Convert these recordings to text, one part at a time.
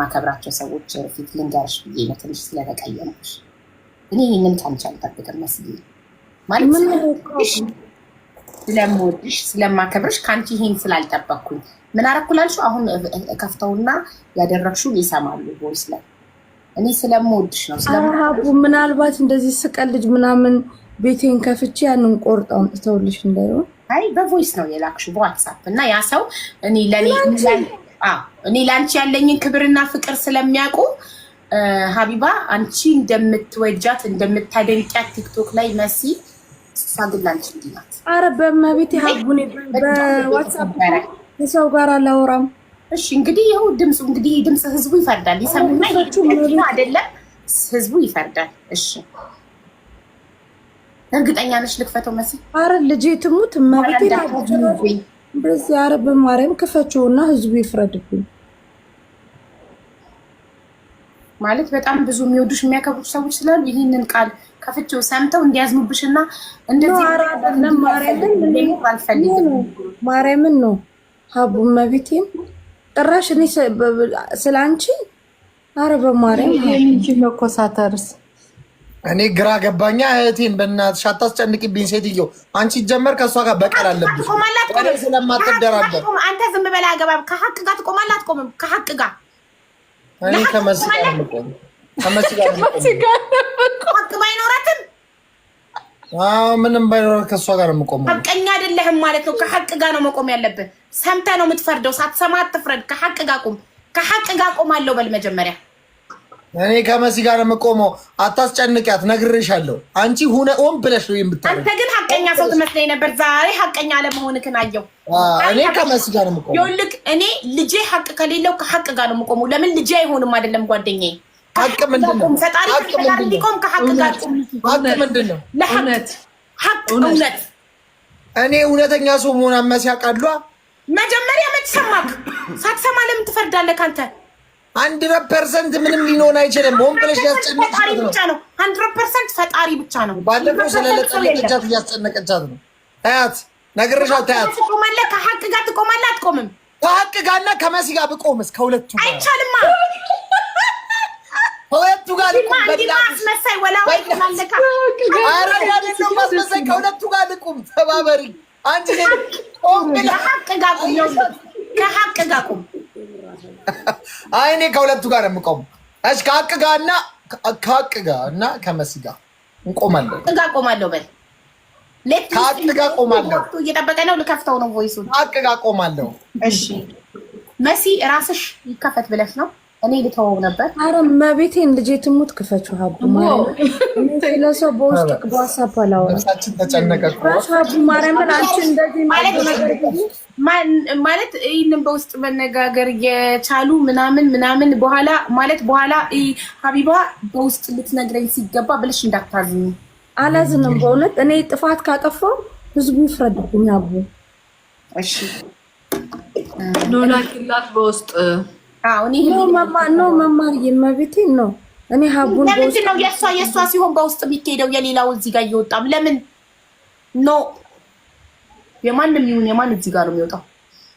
ማከብራቸው ሰዎች ፊት ልንገርሽ ብዬ ነው ትንሽ ስለተቀየምኩሽ። እኔ ይህንን ካንቺ አልጠብቅም መስዬ ማለት ስለምወድሽ ስለማከብርሽ ከአንቺ ይሄን ስላልጠበቅኩኝ ምን አረኩላልሽ? አሁን ከፍተውና ያደረግሽውን ይሰማሉ ቮይስ ላይ እኔ ስለምወድሽ ነው። ስለማhabu ምናልባት እንደዚህ ስቀልጅ ምናምን ቤቴን ከፍቼ ያንን ቆርጣው እንተውልሽ እንዳይሆን አይ በቮይስ ነው የላክሽው በዋትስአፕ እና ያ ሰው እኔ ላንቺ ያለኝን ክብርና ፍቅር ስለሚያውቁ ሀቢባ አንቺ እንደምትወጃት እንደምታደንቂያት ቲክቶክ ላይ መሲ ሳግላንቺ እንዲናት አረ በመቤት ሀቡኔ በዋትስአፕ ከሰው ጋር አላወራም። እሺ እንግዲህ ይኸው ድምፁ እንግዲህ ድምፅ ህዝቡ ይፈርዳል። ይሰሙና ይሄ አይደለም ህዝቡ ይፈርዳል። እሺ እርግጠኛ ነሽ ልክፈተው መሲ? አረ ልጄ ትሙት መቤት ይላል በዚህ አረ በማርያም ክፈችውና ህዝቡ ይፍረድብኝ። ማለት በጣም ብዙ የሚወዱሽ የሚያከብሩሽ ሰዎች ስላሉ ይህንን ቃል ከፍቼው ሰምተው እንዲያዝኑብሽና እንደዚህ አራደለም ማርያምን ነው ሀቡ መቤቴን ጥራሽ እኔ ስላንቺ አረ በማርያም ይሄንቺ መኮሳተርስ እኔ ግራ ገባኛ። እህቴን በእናትሽ አታስጨንቂብኝ ሴትዮ። አንቺ ጀመር ከሷ ጋር በቀል አለብሽ ስለማትደራደር። አንተ ዝም በላ አገባብ ከሀቅ ጋር ትቆማለህ አትቆምም? ከሀቅ ጋር እኔ ከመሲ ጋር የምቆም ከመሲ ጋር ሀቅ ባይኖራትም ምንም ባይኖራት ከሷ ጋር የምቆም ሀቀኛ አይደለህም ማለት ነው። ከሀቅ ጋር ነው መቆም ያለብህ። ሰምተህ ነው የምትፈርደው። ሳትሰማ አትፍረድ። ከሀቅ ጋር ቁም። ከሀቅ ጋር ቆማለሁ በል መጀመሪያ። እኔ ከመሲ ጋር የምቆመው አታስጨንቂያት፣ ነግሬሻለሁ። አንቺ ሆን ብለሽ ነው የምታረጊው። አንተ ግን ሀቀኛ ሰው ትመስለኝ ነበር። ዛሬ ሀቀኛ አለመሆንክን አየሁ። እኔ ከመሲ ጋር ነው የምቆመው። ይኸውልህ እኔ ልጄ ሀቅ ከሌለው ከሀቅ ጋር ነው የምቆመው። ለምን ልጄ አይሆንም አይደለም ጓደኛዬ። ሀቅ ምንድን ነው? ፈጣሪ እንዲቆም ከሀቅ ጋር ቁም። ሀቅ ምንድን ነው? ለእውነት ሀቅ እውነት። እኔ እውነተኛ ሰው መሆን መሲ ያውቃሉ። መጀመሪያ መች ሰማክ? ሳትሰማ ለምን ትፈርዳለህ? ካንተ 100% ምንም ሊሆን አይችልም። ሆን ብለሽ ያስጨነቅሻት ነው። 100% ፈጣሪ ብቻ ነው። ባለፈው ስለለቀለቀቻት እያስጨነቀቻት ነው። ታያት ነግሬሻለሁ። ታያት ትቆማለህ። ከሀቅ ጋር ትቆማለህ አትቆምም? ከሀቅ ጋርና ከመሲ ጋር ብቆምስ? ከሁለቱ ጋር አይቻልማ። ከሁለቱ ጋር ልቁም። ማስመሳይ ወላዋይ ማለካ አረጋለሁ። ማስመሳይ ከሁለቱ ጋር ልቁም። ተባበሪ አንቺ ከሀቅ ጋር ቁም። ከሀቅ ጋር ቁም። አይ እኔ ከሁለቱ ጋር የምቆመው እሺ፣ ከሀቅ ጋር እና ከመሲ ጋር እንቆማለን። ከሀቅ ጋር ቆማለሁ በል። ከሀቅ ጋር ቆማለሁ። እየጠበቀ ነው። ልከፍተው ነው ቮይሱን። ከሀቅ ጋር ቆማለሁ። እሺ መሲ ራስሽ ይከፈት ብለሽ ነው? እኔ ልተወው ነበር። አረ መቤቴን ልጄ ትሙት ክፈችው ሀቡ ማለት ለሰው በውስጥ በዋትስአፕ አላወራም። ነፍሳችን ተጨነቀ እኮ ሀቡ ማርያምን አንቺ እንደዚህ ማለት ይህንን በውስጥ መነጋገር የቻሉ ምናምን በኋላ ሀቢባ በውስጥ ልትነግረኝ ሲገባ ብለሽ እንዳታዝኝ። አላዝንም በእውነት እኔ ጥፋት ካጠፋው ህዝቡ ይፍረድብኝ። ሀቡ እሺ ኖላ ኪላት በውስጥ መማር የመቤቴን ነው። እኔ ሀቡን ለምንድን ነው የእሷ ሲሆን በውስጥ የሚካሄደው የሌላው እዚህ ጋር እየወጣም ለምን ኖ? የማንም ይሁን የማን እዚህ ጋር ነው የሚወጣው?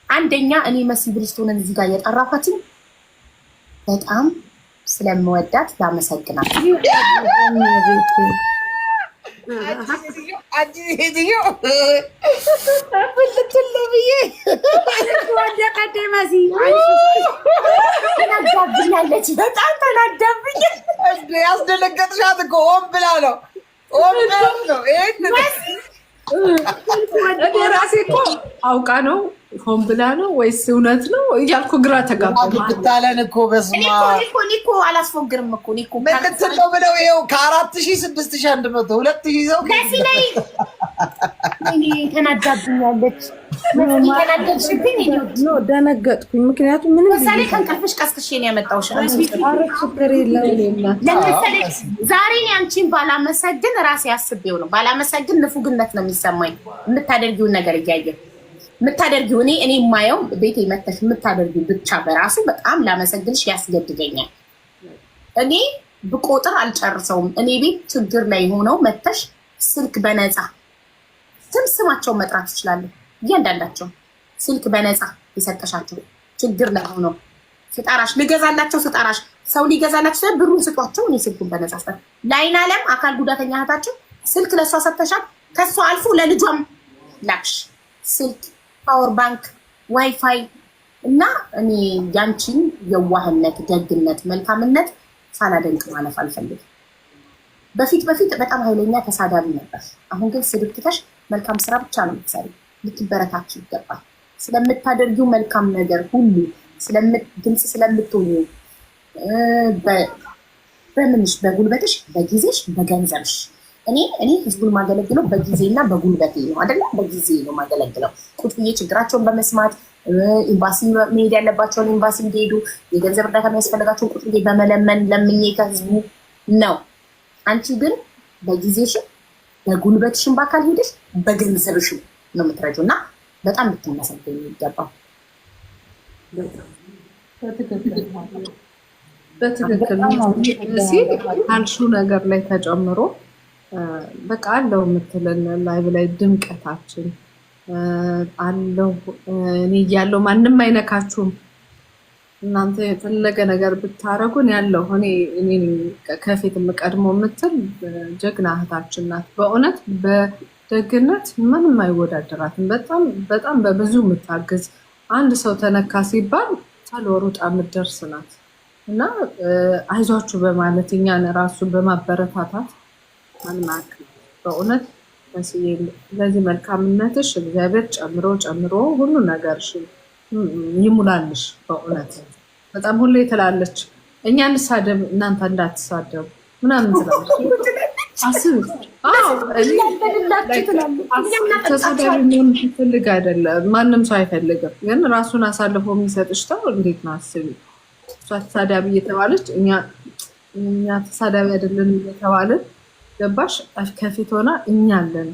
አንደኛ እኔ መሲ ብሪስቶንን እዚህ ጋር የጠራኋትኝ በጣም ስለምወዳት ላመሰግናት። ተናዳብኛለች። በጣም ተናዳብኝ። ያስደነገጥሻት እኮ ሆን ብላ ነው። ሆን ብላ ነው። እኔ ራሴ እኮ አውቃ ነው ሆን ብላ ነው ወይስ እውነት ነው እያልኩ ግራ ተጋባሁ። ብታለን እኮ በስመ አብ እኔ እኮ አላስፎግርም እኮ እኔ እኮ ምክትል ነው ብለው ይኸው ከ4000 6100 2000 ሰው ከዚህ ላይ ተናዳብኛለች። ተናደድሽብኝ ነው ደነገጥኩኝ። ምክንያቱም ምንም ለምሳሌ ከእንቅልፍሽ ቀስቅሼ ነው ያመጣሁሽ። ችግር የለም። ለምሳሌ ዛሬ እኔ አንቺን ባላመሰግን ራሴ አስቤው ነው። ባላመሰግን ንፉግነት ነው የሚሰማኝ። የምታደርጊውን ነገር እያየን የምታደርጊው እኔ የማየው ቤቴ መተሽ የምታደርጊው ብቻ በራሱ በጣም ላመሰግንሽ ያስገድደኛል። እኔ ብቆጥር አልጨርሰውም። እኔ ቤት ችግር ላይ ሆነው መተሽ ስልክ በነፃ ስማቸውን መጥራት ትችላለህ። እያንዳንዳቸው ስልክ በነፃ የሰጠሻቸው ችግር ላይ ሆነው ስጣራሽ ልገዛላቸው ስጣራሽ ሰው ሊገዛላቸው ብሩን ስጧቸው። እኔ ስልኩን በነጻ ስጠር ላይን አለም አካል ጉዳተኛ እህታችን ስልክ ለእሷ ሰጥተሻል። ከእሷ አልፎ ለልጇም ላክሽ ስልክ፣ ፓወር ባንክ፣ ዋይፋይ እና እኔ ያንቺን የዋህነት፣ ደግነት፣ መልካምነት ሳላደንቅ ማለፍ አልፈልግም። በፊት በጣም ኃይለኛ ተሳዳቢ ነበር። አሁን ግን ስድብ ትተሽ መልካም ስራ ብቻ ነው የምትሰሪ። ልትበረታች ይገባል። ስለምታደርጊው መልካም ነገር ሁሉ ድምፅ ስለምትሆኙ በምንሽ፣ በጉልበትሽ፣ በጊዜሽ፣ በገንዘብሽ እኔ ህዝቡን ማገለግለው በጊዜና በጉልበቴ ነው አይደለ? በጊዜ ነው ማገለግለው። ቁጭ ብዬ ችግራቸውን በመስማት ኤምባሲ መሄድ ያለባቸውን ኤምባሲ እንዲሄዱ፣ የገንዘብ እርዳታ የሚያስፈልጋቸውን ቁጭ ብዬ በመለመን ለምኜ ከህዝቡ ነው። አንቺ ግን በጊዜሽም በጉልበትሽም በአካል ሄደሽ በገንዘብሽም ነው የምትረጂው እና በጣም ልትመሰገኝ ይገባል። በትክክል ሲል ካልሽው ነገር ላይ ተጨምሮ በቃ አለው የምትለን ላይቭ ላይ ድምቀታችን አለው። እኔ እያለሁ ማንም አይነካችሁም፣ እናንተ የፈለገ ነገር ብታረጉን ያለው እኔ ከፊት የምቀድመው የምትል ጀግና እህታችን ናት። በእውነት በደግነት ምንም አይወዳደራትም። በጣም በብዙ የምታግዝ አንድ ሰው ተነካ ሲባል ቶሎ ሩጣ የምትደርስ ናት እና አይዟችሁ በማለት እኛን ራሱ በማበረታታት አናክ በእውነት ለዚህ መልካምነትሽ እግዚአብሔር ጨምሮ ሁሉ ነገርሽ ይሙላልሽ። በእውነት በጣም ሁሌ ትላለች እኛ እንሳደብ እናንተ እንዳትሳደቡ ምናምን ትላለች። ተሳዳቢ መሆን ፈልግ አይደለም፣ ማንም ሰው አይፈልግም። ግን ራሱን አሳልፎ የሚሰጥሽ ሰው እንዴት ነው? አስቢ። እሷ ተሳዳቢ እየተባለች እኛ ተሳዳቢ አይደለም እየተባልን ገባሽ? ከፊት ሆና እኛ አለን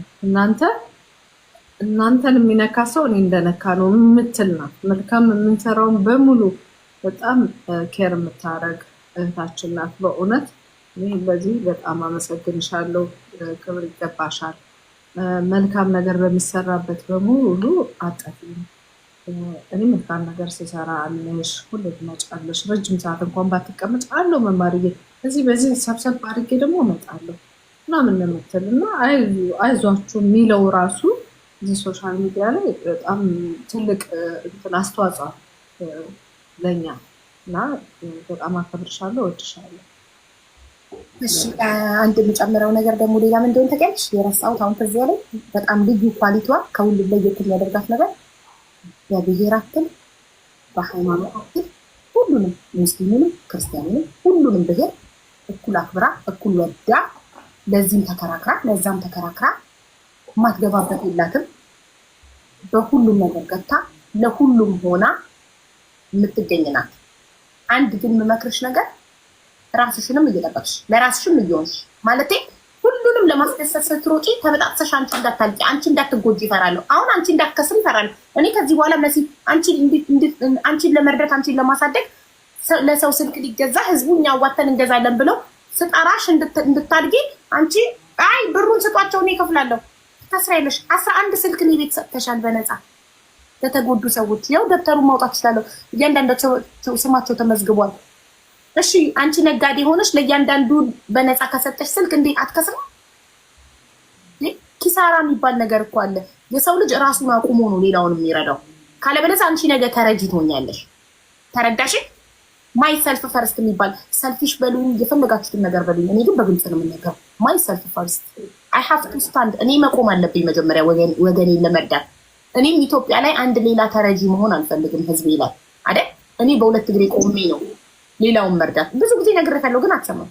እናንተን የሚነካ ሰው እኔ እንደነካ ነው የምትል ናት። መልካም የምንሰራውን በሙሉ በጣም ኬር የምታረግ እህታችን ናት። በእውነት ይህ በዚህ በጣም አመሰግንሻለሁ። ክብር ይገባሻል። መልካም ነገር በሚሰራበት በሙሉ አጠፊም እኔ መልካም ነገር ስሰራ አለሽ፣ ሁሌ ትመጫለሽ። ረጅም ሰዓት እንኳን ባትቀመጭ አለው መማርዬ እዚህ በዚህ ሰብሰብ አድርጌ ደግሞ እመጣለሁ ምናምን የምትል እና አይዟችሁ የሚለው ራሱ እዚህ ሶሻል ሚዲያ ላይ በጣም ትልቅ አስተዋጽኦ ለኛ እና በጣም አከብርሻለሁ፣ እወድሻለሁ። እሺ አንድ የምጨምረው ነገር ደግሞ ሌላ ምን እንደሆነ ታውቂያለሽ? የረሳሁት አሁን ከዚያ ላይ በጣም ልዩ ኳሊቲዋ ከሁሉም ለየት የሚያደርጋት ነገር በብሔር አትል፣ በሃይማኖት አትል፣ ሁሉንም ሙስሊሙንም ክርስቲያኑንም ሁሉንም ብሔር እኩል አክብራ እኩል ወዳ ለዚህም ተከራክራ ለዛም ተከራክራ ማትገባበት የላትም። በሁሉም ነገር ገብታ ለሁሉም ሆና የምትገኝ ናት። አንድ ግን የምመክርሽ ነገር ራስሽንም እየጠበቅሽ ለራስሽም እየሆንሽ ማለቴ ሁሉንም ለማስደሰት ስትሮጪ ተበጣጥሰሽ አንቺ እንዳታልቂ አንቺ እንዳትጎጂ ይፈራለሁ። አሁን አንቺ እንዳትከስሪ ይፈራለሁ። እኔ ከዚህ በኋላ መሲ አንቺን ለመርዳት አንቺን ለማሳደግ ለሰው ስልክ ሊገዛ ህዝቡን ያዋተን እንገዛለን ብለው ስጣራሽ እንድታድጊ አንቺ አይ ብሩን ስጧቸው እኔ እከፍላለሁ ታስራይለሽ 11 ስልክ ነው ቤት ሰጥተሻል በነፃ ለተጎዱ ሰዎች። ያው ደብተሩን ማውጣት ይችላለሁ። እያንዳንዳቸው ስማቸው ተመዝግቧል። እሺ አንቺ ነጋዴ ሆነሽ ለእያንዳንዱ በነፃ ከሰጠሽ ስልክ እንዴ አትከስርም? ኪሳራ የሚባል ነገር እኮ አለ። የሰው ልጅ ራሱን አቁሞ ነው ሌላውን የሚረዳው። ካለበለዚያ አንቺ ነገ ተረጂ ትሆኛለሽ። ተረዳሽ? ማይ ሰልፍ ፈርስት የሚባል ሰልፊሽ በሉኝ፣ የፈለጋችሁትን ነገር በሉኝ። እኔ ግን በግልጽ ነው የምናገረው። ማይ ሰልፍ ፈርስት አይ ሃቭ ቱ ስታንድ። እኔ መቆም አለብኝ መጀመሪያ ወገኔን ለመርዳት። እኔም ኢትዮጵያ ላይ አንድ ሌላ ተረጂ መሆን አልፈልግም ህዝቤ ላይ አይደል? እኔ በሁለት እግሬ ቆሜ ነው ሌላውን መርዳት። ብዙ ጊዜ ነግሬሻለሁ ግን አትሰማም።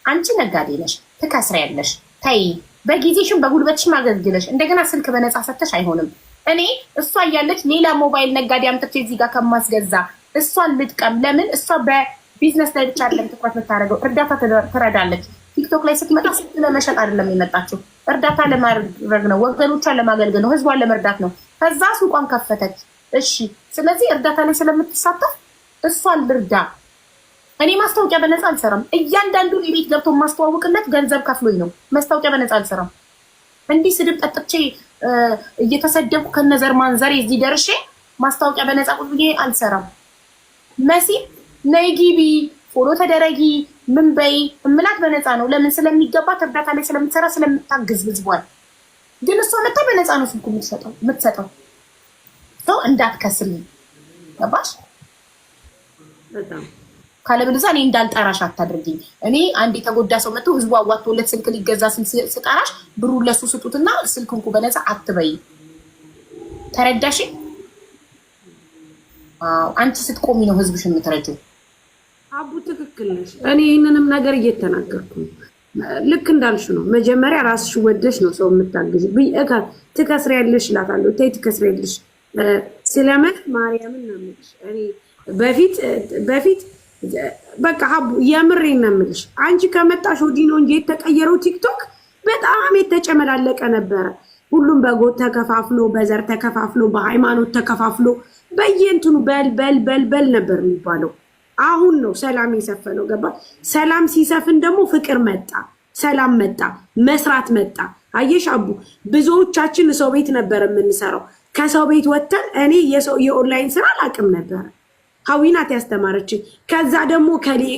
አንቺ ነጋዴ ነሽ፣ ትከስሪያለሽ። ተይ በጊዜሽም በጉልበትሽም አገልግለሽ እንደገና ስልክ በነፃ ሰተሽ አይሆንም። እኔ እሷ እያለች ሌላ ሞባይል ነጋዴ አምጥቼ እዚህ ጋር ከማስገዛ እሷን ልጥቀም። ለምን እሷ በቢዝነስ ላይ ብቻ አይደለም ትኩረት የምታደርገው፣ እርዳታ ትረዳለች። ቲክቶክ ላይ ስትመጣ ስልክ ለመሸጥ አይደለም የመጣችው፣ እርዳታ ለማድረግ ነው፣ ወገኖቿን ለማገልገል ነው፣ ህዝቧን ለመርዳት ነው። ከዛ ሱቋን ከፈተች። እሺ ስለዚህ እርዳታ ላይ ስለምትሳተፍ እሷን ልርዳ። እኔ ማስታወቂያ በነፃ አልሰራም። እያንዳንዱን የቤት ገብቶ ማስተዋወቅለት ገንዘብ ከፍሎኝ ነው። ማስታወቂያ በነፃ አልሰራም። እንዲህ ስድብ ጠጥቼ እየተሰደብኩ ከነዘር ማንዘር እዚህ ደርሼ ማስታወቂያ በነፃ ቁጭ ብዬ አልሰራም። መሲ ነይ ግቢ ፎሎ ተደረጊ ምን በይ እምላት በነፃ ነው። ለምን ስለሚገባት እርዳታ ላይ ስለምትሰራ ስለምታግዝ ህዝቧን። ግን እሷ መጣ በነፃ ነው ስልኩ የምትሰጠው ሰው እንዳትከስሪ ገባሽ? በጣም ካለበለዚያ እኔ እንዳልጠራሽ አታድርጊኝ። እኔ አንድ የተጎዳ ሰው መጥቶ ህዝቡ አዋጥቶለት ስልክ ሊገዛ ስጠራሽ ብሩን ለሱ ስጡትና ስልክ እንኩ በነፃ አትበይ። ተረዳሽ? አንቺ ስትቆሚ ነው ህዝብሽ የምትረጂው። አቡ ትክክል ነሽ። እኔ ይህንንም ነገር እየተናገርኩ ነው። ልክ እንዳልሽ ነው። መጀመሪያ ራስሽ ወደሽ ነው ሰው የምታግዥ። ትከስሪያለሽ እላታለሁ። ተይ ትከስሪያለሽ ስለምን ማርያምን ነው የምልሽ። እኔ በፊት በቃ ሀቡ የምሬን ነው የምልሽ። አንቺ ከመጣሽ ወዲህ ነው እንጂ የተቀየረው ቲክቶክ በጣም የተጨመላለቀ ነበረ። ሁሉም በጎጥ ተከፋፍሎ፣ በዘር ተከፋፍሎ፣ በሃይማኖት ተከፋፍሎ በየእንትኑ በል ነበር የሚባለው። አሁን ነው ሰላም የሰፈነው። ገባ? ሰላም ሲሰፍን ደግሞ ፍቅር መጣ፣ ሰላም መጣ፣ መስራት መጣ። አየሽ አቡ፣ ብዙዎቻችን ሰው ቤት ነበር የምንሰራው። ከሰው ቤት ወጥተን እኔ የኦንላይን ስራ አላውቅም ነበር። ሀዊናት ያስተማረችኝ። ከዛ ደግሞ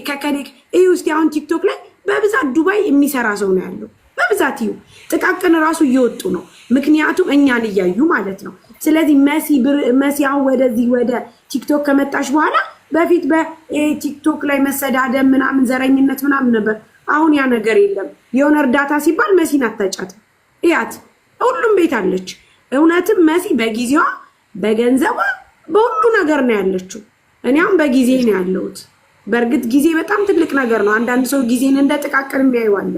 ከከሌ እዩ እስቲ አሁን ቲክቶክ ላይ በብዛት ዱባይ የሚሰራ ሰው ነው ያለው። በብዛት እዩ ጥቃቅን ራሱ እየወጡ ነው። ምክንያቱም እኛን እያዩ ማለት ነው። ስለዚህ መሲ አሁን ወደዚህ ወደ ቲክቶክ ከመጣሽ በኋላ በፊት በቲክቶክ ላይ መሰዳደብ ምናምን ዘረኝነት ምናምን ነበር። አሁን ያ ነገር የለም። የሆነ እርዳታ ሲባል መሲን አታጫትም። እያት ሁሉም ቤት አለች። እውነትም መሲ በጊዜዋ በገንዘቧ በሁሉ ነገር ነው ያለችው። እኔ አሁን በጊዜ ነው ያለሁት። በእርግጥ ጊዜ በጣም ትልቅ ነገር ነው። አንዳንድ ሰው ጊዜን እንደ ጥቃቅን የሚያዩዋለ።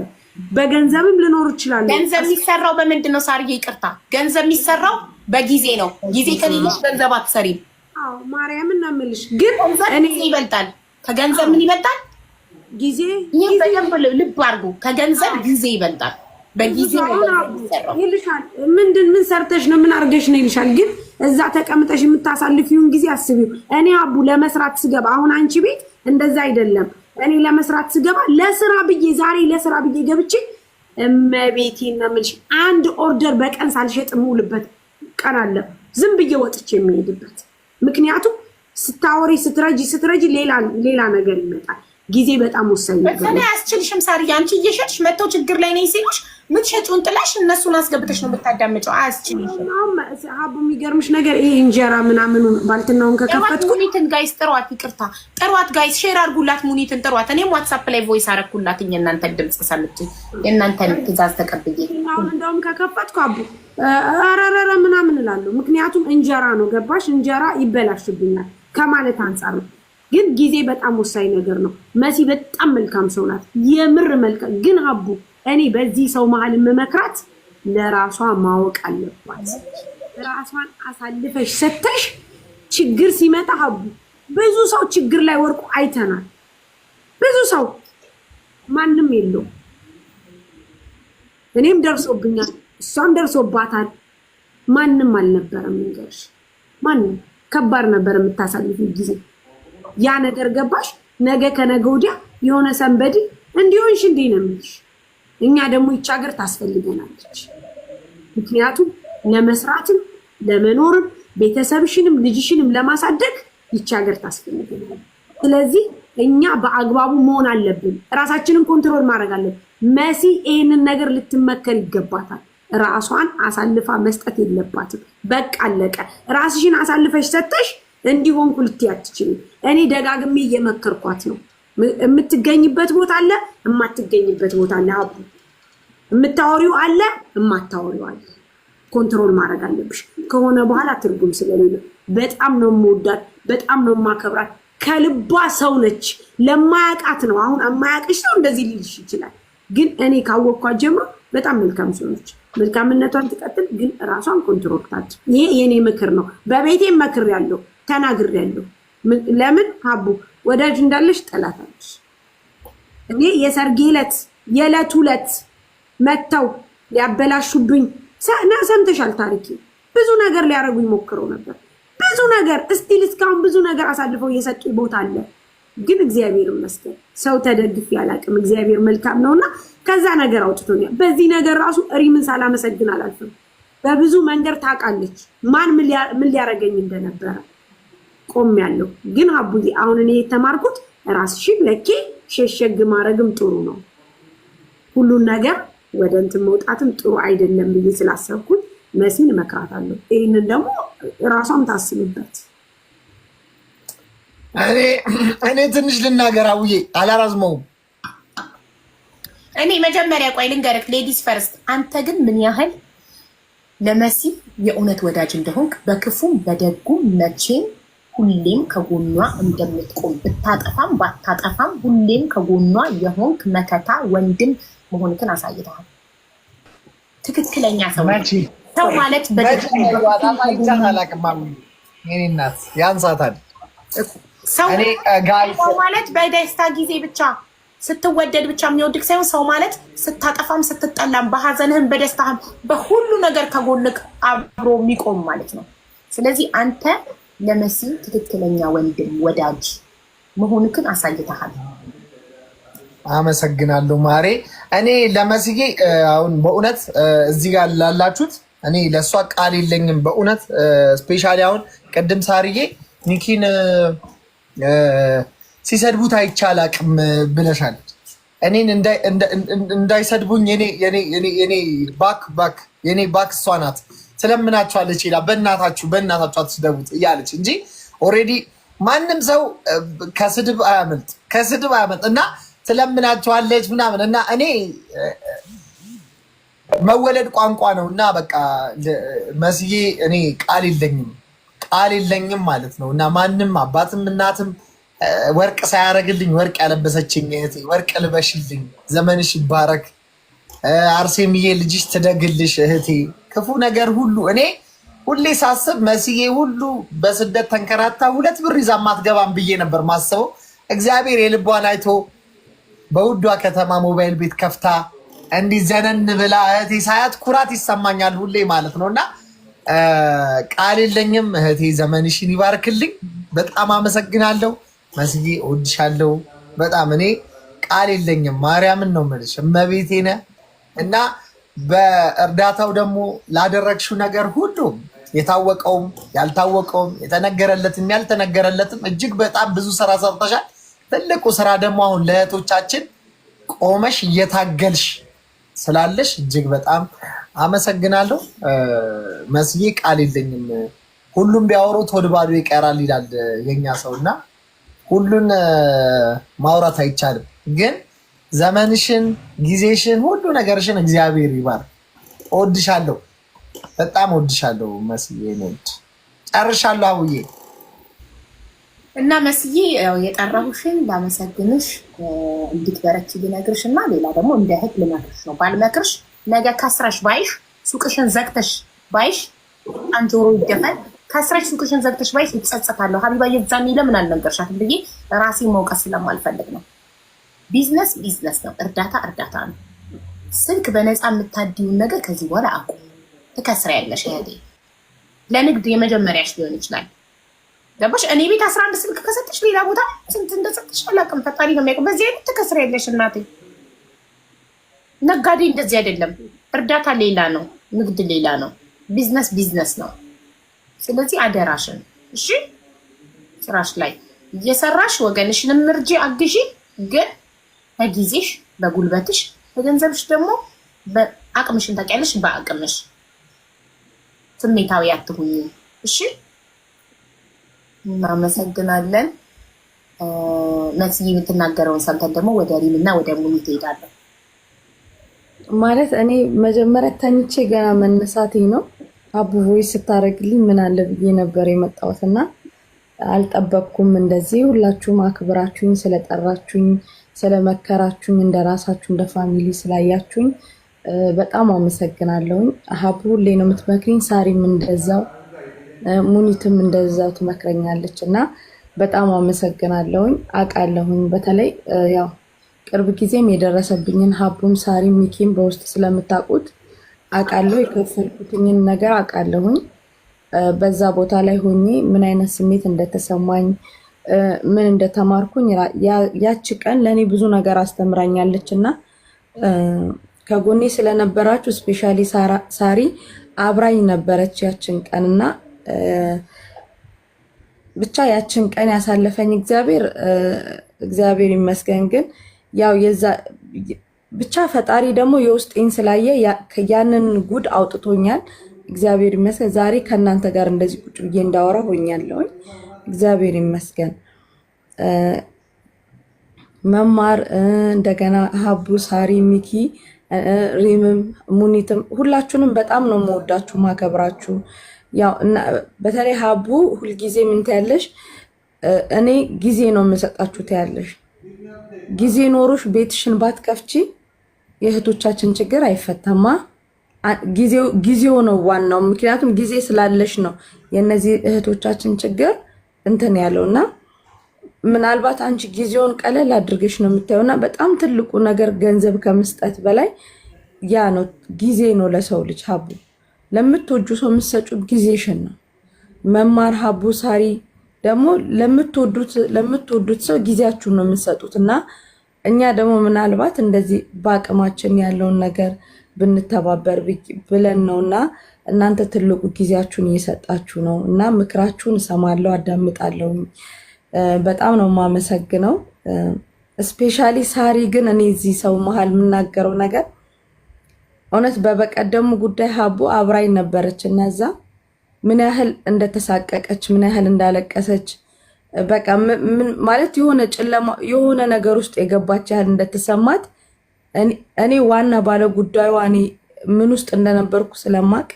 በገንዘብም ልኖር ይችላል። ገንዘብ የሚሰራው በምንድን ነው? ሳርዬ ይቅርታ፣ ገንዘብ የሚሰራው በጊዜ ነው። ጊዜ ከሌለሽ ገንዘብ አትሰሪም። አዎ ማርያምን ነው የምልሽ። ግን እኔ ይበልጣል ከገንዘብ ምን ይበልጣል? ጊዜ። ይሄ በደንብ ልብ አድርጉ። ከገንዘብ ጊዜ ይበልጣል። በጊዜ ነው ይልሻል። ምን ሰርተሽ ነው ምን አርገሽ ነው ይልሻል። ግን እዛ ተቀምጠሽ የምታሳልፊውን ጊዜ አስቢው። እኔ አቡ ለመስራት ስገባ አሁን አንቺ ቤት እንደዛ አይደለም። እኔ ለመስራት ስገባ ዛሬ ለስራ ብዬ ገብቼ እመቤቴን ነው የምልሽ አንድ ኦርደር በቀን ሳልሸጥ የምውልበት ቀን አለ። ዝም ብዬ ወጥቼ የሚሄድበት። ምክንያቱም ስታወሪ ስትረጂ ሌላ ነገር ይመጣል። ጊዜ በጣም ወሳኝ ነገር ነው። አያስችልሽም ሳርዬ። አንቺ እየሸጥሽ መተው ችግር ላይ ነኝ ሲሉሽ ምትሸጪውን ጥላሽ እነሱን አስገብተሽ ነው የምታዳምጪው። አያስችልሽም። ሀቡ የሚገርምሽ ነገር ይሄ እንጀራ ምናምን ባልትናውን ከከፈትኩ ሙኒትን ጋይስ ጥሯት፣ ይቅርታ ጥሯት ጋይስ፣ ሼር አድርጉላት፣ ሙኒትን ጥሯት። እኔም ዋትሳፕ ላይ ቮይስ አረኩላት የእናንተን ድምፅ ሰምቼ የእናንተን ትእዛዝ ተቀብዬ እንደውም ከከፈትኩ አቡ አረረረ ምናምን እላለሁ። ምክንያቱም እንጀራ ነው ገባሽ? እንጀራ ይበላሽብኛል ከማለት አንጻር ነው። ግን ጊዜ በጣም ወሳኝ ነገር ነው። መሲ በጣም መልካም ሰው ናት፣ የምር መልካም። ግን አቡ እኔ በዚህ ሰው መሀል የምመክራት ለራሷ ማወቅ አለባት። ራሷን አሳልፈሽ ሰተሽ ችግር ሲመጣ አቡ ብዙ ሰው ችግር ላይ ወርቁ አይተናል። ብዙ ሰው ማንም የለው። እኔም ደርሶብኛል፣ እሷም ደርሶባታል። ማንም አልነበረም። እንገርሽ ማንም ከባድ ነበር የምታሳልፊው ጊዜ። ያ ነገር ገባሽ? ነገ ከነገ ወዲያ የሆነ ሰንበድ እንዲሆንሽ እንዴ ነው የምልሽ። እኛ ደግሞ ይህች ሀገር ታስፈልገናለች። ምክንያቱም ለመስራትም ለመኖርም ቤተሰብሽንም ልጅሽንም ለማሳደግ ይህች ሀገር ታስፈልገናለች። ስለዚህ እኛ በአግባቡ መሆን አለብን። ራሳችንን ኮንትሮል ማድረግ አለብን። መሲ ይህንን ነገር ልትመከር ይገባታል። ራሷን አሳልፋ መስጠት የለባትም። በቃ አለቀ። ራስሽን አሳልፈሽ ሰጠሽ እንዲሆን ኩልት አትችልም። እኔ ደጋግሜ እየመከርኳት ነው። የምትገኝበት ቦታ አለ፣ የማትገኝበት ቦታ አለ። አቡ የምታወሪው አለ፣ የማታወሪው አለ። ኮንትሮል ማድረግ አለብሽ። ከሆነ በኋላ ትርጉም ስለሌለ በጣም ነው የምወዳት፣ በጣም ነው የማከብራት። ከልቧ ሰው ነች። ለማያውቃት ነው። አሁን የማያውቅሽ ሰው እንደዚህ ሊልሽ ይችላል። ግን እኔ ካወቅኳት ጀምሮ በጣም መልካም ሰው ነች። መልካምነቷን ትቀጥል፣ ግን ራሷን ኮንትሮል ታድርግ። ይሄ የኔ ምክር ነው። በቤቴም መክሬያለሁ፣ ተናግሬያለሁ። ለምን ሀቡ ወዳጅ እንዳለሽ ጠላት አለሽ። እኔ የሰርጌ ዕለት የዕለት ሁለት መተው ሊያበላሹብኝ ሰምተሻል። ታሪኬ ብዙ ነገር ሊያደርጉኝ ሞክረው ነበር። ብዙ ነገር እስቲል እስካሁን ብዙ ነገር አሳልፈው እየሰጡ ቦታ አለ። ግን እግዚአብሔር ይመስገን ሰው ተደግፍ ያላቅም እግዚአብሔር መልካም ነውና ከዛ ነገር አውጥቶኛል። በዚህ ነገር ራሱ ሪምን ሳላመሰግን አላልፍም። በብዙ መንገድ ታውቃለች ማን ምን ሊያረገኝ እንደነበረ። ቆሜያለሁ። ግን አቡዬ አሁን እኔ የተማርኩት ራስሽን ለኬ ሸሸግ ማድረግም ጥሩ ነው፣ ሁሉን ነገር ወደ እንትን መውጣትም ጥሩ አይደለም ብዬ ስላሰብኩት መሲን እመክራታለሁ። ይህንን ደግሞ ራሷም ታስብበት። እኔ ትንሽ ልናገር አውዬ አላራዝመውም። እኔ መጀመሪያ ቆይ ልንገርህ፣ ሌዲስ ፈርስት። አንተ ግን ምን ያህል ለመሲ የእውነት ወዳጅ እንደሆንክ በክፉም በደጉም መቼም ሁሌም ከጎኗ እንደምትቆም ብታጠፋም ባታጠፋም ሁሌም ከጎኗ የሆንክ መከታ ወንድም መሆንክን አሳይተሃል። ትክክለኛ ሰው ማለት እናት ያንሳታል። ሰው ማለት በደስታ ጊዜ ብቻ ስትወደድ ብቻ የሚወድቅ ሳይሆን ሰው ማለት ስታጠፋም ስትጠላም በሀዘንህም በደስታህም በሁሉ ነገር ከጎንክ አብሮ የሚቆም ማለት ነው። ስለዚህ አንተ ለመሲ ትክክለኛ ወንድም ወዳጅ መሆንክን አሳይተሃል። አመሰግናለሁ ማሬ። እኔ ለመስዬ አሁን በእውነት እዚህ ጋር ላላችሁት እኔ ለእሷ ቃል የለኝም በእውነት ስፔሻሊ አሁን ቅድም ሳርዬ ኒኪን ሲሰድቡት አይቻል አቅም ብለሻል። እኔን እንዳይሰድቡኝ የኔ ባክ እሷ ናት ስለምናቸዋለች ይላል። በእናታችሁ አትስደቡት እያለች እንጂ ኦልሬዲ ማንም ሰው ከስድብ አያመልጥ እና ስለምናቸዋለች ምናምን እና እኔ መወለድ ቋንቋ ነው እና በቃ መስዬ እኔ ቃል የለኝም ማለት ነው እና ማንም አባትም እናትም ወርቅ ሳያረግልኝ ወርቅ ያለበሰችኝ እህቴ ወርቅ ልበሽልኝ፣ ዘመንሽ ይባረክ፣ አርሴምዬ ልጅሽ ትደግልሽ እህቴ። ክፉ ነገር ሁሉ እኔ ሁሌ ሳስብ መስዬ ሁሉ በስደት ተንከራታ 2 ብር ይዛ ማትገባም ብዬ ነበር ማስበው። እግዚአብሔር የልቧን አይቶ በውዷ ከተማ ሞባይል ቤት ከፍታ እንዲህ ዘነን ብላ እህቴ ሳያት ኩራት ይሰማኛል ሁሌ ማለት ነው እና ቃል የለኝም እህቴ፣ ዘመንሽን ይባርክልኝ። በጣም አመሰግናለሁ መስዬ፣ እወድሻለሁ በጣም። እኔ ቃል የለኝም ማርያምን ነው የምልሽ፣ እመቤቴ ነህ እና በእርዳታው ደግሞ ላደረግሽው ነገር ሁሉ የታወቀውም ያልታወቀውም የተነገረለትም ያልተነገረለትም እጅግ በጣም ብዙ ስራ ሰርተሻል። ትልቁ ስራ ደግሞ አሁን ለእህቶቻችን ቆመሽ እየታገልሽ ስላለሽ እጅግ በጣም አመሰግናለሁ መስዬ። ቃል የለኝም። ሁሉም ቢያወሩት ሆድ ባዶ ይቀራል ይላል የኛ ሰው እና ሁሉን ማውራት አይቻልም። ግን ዘመንሽን፣ ጊዜሽን፣ ሁሉ ነገርሽን እግዚአብሔር ይባርክ። እወድሻለሁ፣ በጣም እወድሻለሁ መስዬ። ጨርሻለሁ አውዬ እና መስዬ የጠራሁሽን ላመሰግንሽ እንድትበረቺ ልነግርሽ እና ሌላ ደግሞ እንደ እህት ልመክርሽ ነው። ባልመክርሽ ነገ ከስረሽ ባይሽ ሱቅሽን ዘግተሽ ባይሽ አንጆሮ ይደፈን። ከስረሽ ሱቅሽን ዘግተሽ ባይሽ ይጸጸታለሁ። ሀቢባ የዛኔ ለምን አልነገርሻትም ብዬ ራሴን መውቀስ ስለማልፈልግ ነው። ቢዝነስ ነው፣ እርዳታ ነው። ስልክ በነፃ የምታድዩን ነገር ከዚህ በኋላ አቁም። ትከስሪያለሽ እህቴ። ለንግድ የመጀመሪያሽ ሊሆን ይችላል። ገባሽ? እኔ ቤት 11 ስልክ ከሰጠሽ ሌላ ቦታ ስንት እንደሰጠሽ አላውቅም። ፈጣሪ ነው የሚያውቀው። በዚህ አይነት ትከስሪያለሽ እናቴ። ነጋዴ እንደዚህ አይደለም። እርዳታ ሌላ ነው፣ ንግድ ሌላ ነው፣ ቢዝነስ ነው። ስለዚህ አደራሽን እሺ፣ ስራሽ ላይ እየሰራሽ ወገንሽንም እርጂ፣ አግዢ። ግን በጊዜሽ፣ በጉልበትሽ፣ በገንዘብሽ ደግሞ በአቅምሽን ታውቂያለሽ። በአቅምሽ ስሜታዊ አትሁኚ እሺ። እናመሰግናለን። መስዬ የምትናገረውን ሰምተን ደግሞ ወደ ሪም እና ወደ ሙሉ ትሄዳለን። ማለት እኔ መጀመሪያ ተኝቼ ገና መነሳቴ ነው። አቡ ቮይስ ስታደርግልኝ ምን አለ ብዬ ነበር የመጣሁት እና አልጠበቅኩም። እንደዚህ ሁላችሁም አክብራችሁኝ ስለጠራችሁኝ፣ ስለመከራችሁኝ፣ እንደራሳችሁ እንደ ፋሚሊ ስላያችሁኝ በጣም አመሰግናለሁኝ። ሀቡ ሁሌ ነው የምትመክሪኝ፣ ሳሪም እንደዛው፣ ሙኒትም እንደዛው ትመክረኛለች እና በጣም አመሰግናለሁኝ። አውቃለሁኝ በተለይ ያው ቅርብ ጊዜም የደረሰብኝን ሀቡም ሳሪም ሚኪም በውስጥ ስለምታውቁት አውቃለሁ። የከፈልኩትኝን ነገር አውቃለሁኝ። በዛ ቦታ ላይ ሆኜ ምን አይነት ስሜት እንደተሰማኝ ምን እንደተማርኩኝ ያቺ ቀን ለእኔ ብዙ ነገር አስተምራኛለች እና ከጎኔ ስለነበራችሁ ስፔሻሊ ሳሪ አብራኝ ነበረች ያችን ቀን እና ብቻ ያችን ቀን ያሳለፈኝ እግዚአብሔር ይመስገን። ግን ያው ብቻ ፈጣሪ ደግሞ የውስጤን ስላየ ያንን ጉድ አውጥቶኛል። እግዚአብሔር ይመስገን። ዛሬ ከእናንተ ጋር እንደዚህ ቁጭ ብዬ እንዳወራ ሆኛለሁ። እግዚአብሔር ይመስገን። መማር እንደገና ሀቡ፣ ሳሪ፣ ሚኪ፣ ሪምም፣ ሙኒትም ሁላችሁንም በጣም ነው የምወዳችሁ ማከብራችሁ። ያው በተለይ ሀቡ ሁልጊዜ ምን ትያለሽ? እኔ ጊዜ ነው የምሰጣችሁ ትያለሽ። ጊዜ ኖሮሽ ቤትሽን ባትከፍቺ የእህቶቻችን ችግር አይፈታማ። ጊዜው ነው ዋናው። ምክንያቱም ጊዜ ስላለሽ ነው የነዚህ እህቶቻችን ችግር እንትን ያለውና ምናልባት አንቺ ጊዜውን ቀለል አድርገሽ ነው የምታየውና በጣም ትልቁ ነገር ገንዘብ ከመስጠት በላይ ያ ነው፣ ጊዜ ነው ለሰው ልጅ። ሀቡ ለምትወጁ ሰው የምትሰጩት ጊዜሽን ነው። መማር፣ ሀቡ፣ ሳሪ ደግሞ ለምትወዱት ሰው ጊዜያችሁን ነው የምትሰጡት እና እኛ ደግሞ ምናልባት እንደዚህ በአቅማችን ያለውን ነገር ብንተባበር ብለን ነውና እናንተ ትልቁ ጊዜያችሁን እየሰጣችሁ ነው እና ምክራችሁን እሰማለሁ፣ አዳምጣለሁ። በጣም ነው የማመሰግነው። ስፔሻሊ ሳሪ ግን እኔ እዚህ ሰው መሀል የምናገረው ነገር እውነት በበቀደሙ ጉዳይ ሀቡ አብራኝ ነበረች እና እዛ ምን ያህል እንደተሳቀቀች ምን ያህል እንዳለቀሰች በቃ ማለት የሆነ ጨለማ የሆነ ነገር ውስጥ የገባች ያህል እንደተሰማት እኔ ዋና ባለ ጉዳዩ እኔ ምን ውስጥ እንደነበርኩ ስለማቅ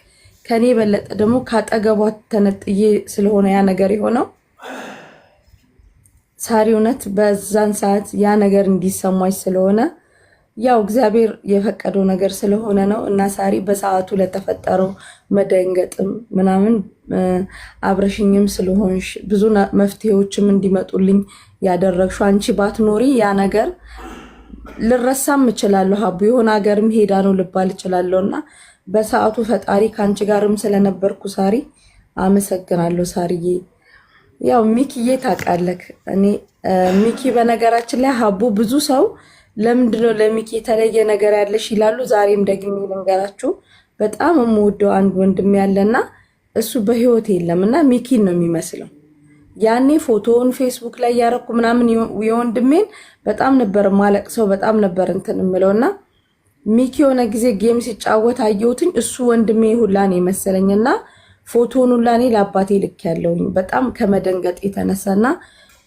ከኔ በለጠ ደግሞ ካጠገቧ ተነጥዬ ስለሆነ ያ ነገር የሆነው ሳሪ እውነት በዛን ሰዓት ያ ነገር እንዲሰማች ስለሆነ ያው እግዚአብሔር የፈቀደው ነገር ስለሆነ ነው እና ሳሪ በሰዓቱ ለተፈጠረው መደንገጥም ምናምን አብረሽኝም ስለሆንሽ ብዙ መፍትሄዎችም እንዲመጡልኝ ያደረግሽው አንቺ ባትኖሪ ያ ነገር ልረሳም እችላለሁ። ሀቡ የሆነ ሀገርም ሄዳ ነው ልባል እችላለሁና በሰዓቱ ፈጣሪ ከአንቺ ጋርም ስለነበርኩ ሳሪ አመሰግናለሁ። ሳሪዬ ያው ሚኪዬ ታውቃለህ፣ እኔ ሚኪ በነገራችን ላይ ሀቡ ብዙ ሰው ለምንድነው ለሚኪ የተለየ ነገር ያለሽ ይላሉ። ዛሬም ደግሜ ልንገራችሁ በጣም የምወደው አንድ ወንድም ያለና እሱ በህይወት የለምና ሚኪን ነው የሚመስለው። ያኔ ፎቶውን ፌስቡክ ላይ ያረኩ ምናምን የወንድሜን በጣም ነበር ማለቅሰው፣ በጣም ነበር እንትን እምለውና ሚኪ የሆነ ጊዜ ጌም ሲጫወት አየሁትኝ። እሱ ወንድሜ ሁላኔ መሰለኝና ፎቶውን ሁላኔ ለአባቴ ልክ ያለውኝ በጣም ከመደንገጥ የተነሳና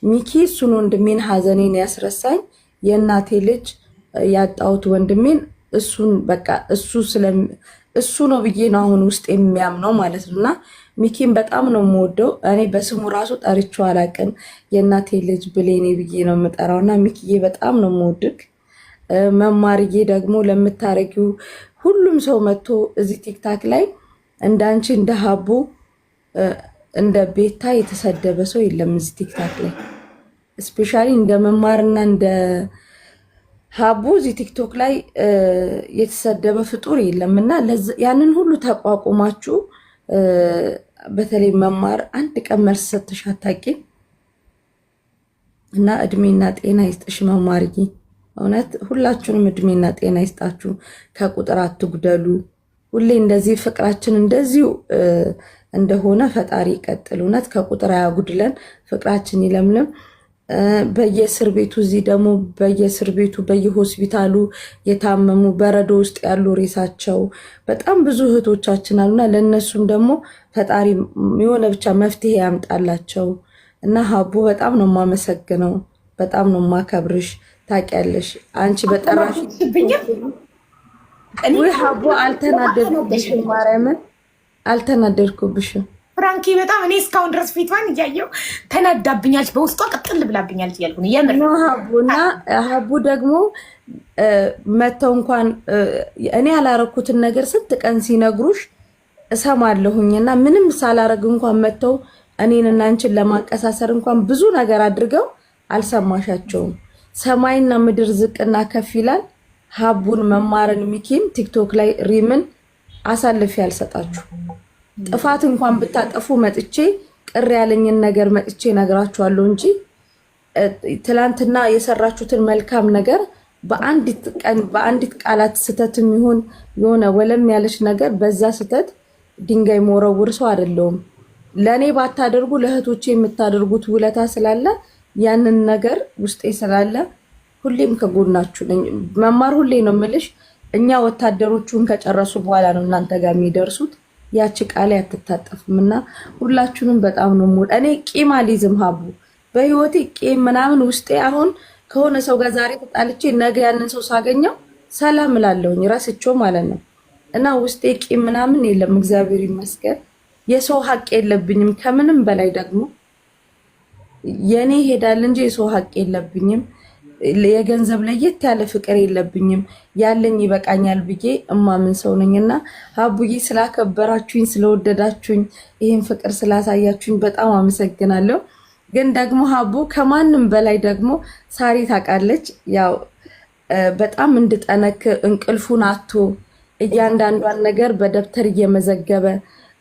ሚኪ እሱን ወንድሜን ሀዘኔን ያስረሳኝ የእናቴ ልጅ ያጣሁት ወንድሜን እሱን በቃ እሱ ነው ብዬ ነው አሁን ውስጥ የሚያምነው ማለት ነውና ሚኪን በጣም ነው የምወደው። እኔ በስሙ ራሱ ጠርቼው አላውቅም። የእናቴ ልጅ ብሌኔ ብዬ ነው የምጠራውና ሚኪዬ በጣም ነው የምወድቅ። መማርዬ ደግሞ ለምታረጊው ሁሉም ሰው መጥቶ እዚህ ቲክታክ ላይ እንዳንቺ እንደ ሀቡ እንደ ቤታ የተሰደበ ሰው የለም እዚህ ቲክታክ ላይ ስፔሻሊ እንደ መማርና እንደ ሀቡ እዚህ ቲክቶክ ላይ የተሰደበ ፍጡር የለም እና ያንን ሁሉ ተቋቁማችሁ በተለይ መማር አንድ ቀን መልስ ሰጥተሽ አታውቂም እና እድሜና ጤና ይስጥሽ መማርዬ። እውነት ሁላችሁንም እድሜና ጤና ይስጣችሁ፣ ከቁጥር አትጉደሉ። ሁሌ እንደዚህ ፍቅራችን እንደዚሁ እንደሆነ ፈጣሪ ይቀጥል። እውነት ከቁጥር አያጉድለን፣ ፍቅራችን ይለምልም። በየእስር ቤቱ እዚህ ደግሞ በየእስር ቤቱ በየሆስፒታሉ የታመሙ በረዶ ውስጥ ያሉ ሬሳቸው በጣም ብዙ እህቶቻችን አሉና ለእነሱም ደግሞ ፈጣሪ የሆነ ብቻ መፍትሄ ያምጣላቸው እና ሀቡ በጣም ነው የማመሰግነው፣ በጣም ነው የማከብርሽ። ታውቂያለሽ አንቺ በጠራሽ ሀቡ አልተናደድኩብሽም፣ ማርያምን አልተናደድኩብሽም። ፍራንኪ በጣም እኔ እስካሁን ድረስ ፊቷን እያየው ተናዳብኛለች፣ በውስጧ ቅጥል ብላብኛለች እያልኩ ነው የምር። ሀቡና ሀቡ ደግሞ መተው እንኳን እኔ ያላረኩትን ነገር ስንት ቀን ሲነግሩሽ እሰማለሁኝና ምንም ሳላረግ እንኳን መተው እኔንና አንቺን ለማቀሳሰር እንኳን ብዙ ነገር አድርገው አልሰማሻቸውም። ሰማይና ምድር ዝቅና ከፍ ይላል። ሀቡን መማርን ሚኪን ቲክቶክ ላይ ሪምን አሳልፌ አልሰጣችሁ። ጥፋት እንኳን ብታጠፉ መጥቼ ቅር ያለኝን ነገር መጥቼ ነግራችኋለሁ እንጂ ትላንትና የሰራችሁትን መልካም ነገር በአንዲት ቀን በአንዲት ቃላት ስተትም ይሁን የሆነ ወለም ያለች ነገር በዛ ስተት ድንጋይ መወረውር ሰው አይደለሁም። ለኔ ባታደርጉ ለእህቶቼ የምታደርጉት ውለታ ስላለ ያንን ነገር ውስጤ ስላለ ሁሌም ከጎናችሁ ነኝ። መማር ሁሌ ነው የምልሽ። እኛ ወታደሮቹን ከጨረሱ በኋላ ነው እናንተ ጋር የሚደርሱት። ያቺ ቃል አትታጠፍም እና ሁላችሁንም በጣም ነው የምወድ። እኔ ቂም አልይዝም ሀቡ በህይወቴ ቂም ምናምን ውስጤ አሁን ከሆነ ሰው ጋር ዛሬ ተጣልቼ ነገ ያንን ሰው ሳገኘው ሰላም እላለሁኝ ረስቼው ማለት ነው። እና ውስጤ ቂም ምናምን የለም እግዚአብሔር ይመስገን። የሰው ሀቅ የለብኝም። ከምንም በላይ ደግሞ የኔ ይሄዳል እንጂ የሰው ሀቅ የለብኝም። የገንዘብ ለየት ያለ ፍቅር የለብኝም። ያለኝ ይበቃኛል ብዬ እማምን ሰው ነኝና ሀቡዬ ስላከበራችሁኝ ስለወደዳችሁኝ ይህን ፍቅር ስላሳያችሁኝ በጣም አመሰግናለሁ። ግን ደግሞ ሀቡ ከማንም በላይ ደግሞ ሳሪ ታውቃለች። ያው በጣም እንድጠነክር እንቅልፉን አቶ እያንዳንዷን ነገር በደብተር እየመዘገበ